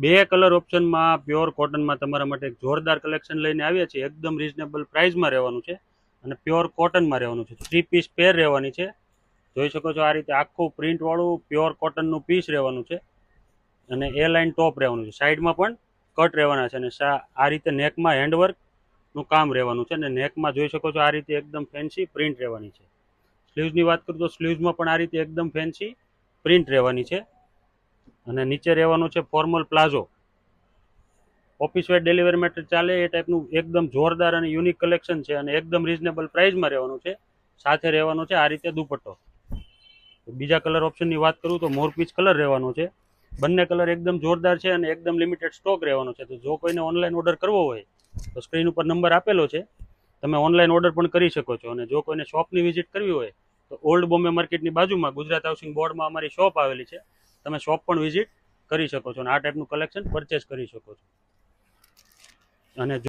બે colour ઓપ્શનમાં pure કોટનમાં તમારા માટે એક જોરદાર કલેક્શન લઈને આવ્યા છીએ. એકદમ રિઝનેબલ પ્રાઇસમાં રહેવાનું છે અને પ્યોર કોટનમાં રહેવાનું છે. 3 પીસ પેર રહેવાની છે. જોઈ શકો છો આ રીતે આખું પ્રિન્ટવાળું પ્યોર કોટનનું પીસ રહેવાનું છે અને એ લાઇન ટોપ રહેવાનું છે. સાઈડમાં પણ કટ રહેવાના છે અને આ રીતે નેકમાં હેન્ડવર્કનું કામ રહેવાનું છે અને નેકમાં જોઈ શકો છો આ રીતે એકદમ ફેન્સી પ્રિન્ટ રહેવાની છે. સ્લીવ્સની વાત કરું તો સ્લીવ્સમાં પણ આ રીતે એકદમ ફેન્સી પ્રિન્ટ રહેવાની છે અને નીચે રહેવાનું છે ફોર્મલ પ્લાઝો. ઓફિસ વેર ડિલિવરી માટે ચાલે એ ટાઈપનું એકદમ જોરદાર અને યુનિક કલેક્શન છે અને એકદમ રિઝનેબલ પ્રાઇસમાં રહેવાનું છે. સાથે રહેવાનો છે આ રીતે દુપટ્ટો. બીજા કલર ઓપ્શનની વાત કરું તો મોરપીચ કલર રહેવાનો છે. બંને કલર એકદમ જોરદાર છે અને એકદમ લિમિટેડ સ્ટોક રહેવાનો છે. તો જો કોઈને ઓનલાઈન ઓર્ડર કરવો હોય તો સ્ક્રીન ઉપર નંબર આપેલો છે, તમે ઓનલાઈન ઓર્ડર પણ કરી શકો છો. અને જો કોઈને શોપની વિઝિટ કરવી હોય તો ઓલ્ડ બોમ્બે માર્કેટની બાજુમાં ગુજરાત હાઉસિંગ બોર્ડમાં અમારી શોપ આવેલી છે. તમે શોપ પણ વિઝિટ કરી શકો છો અને આ ટાઈપનું કલેક્શન પરચેસ કરી શકો છો. અને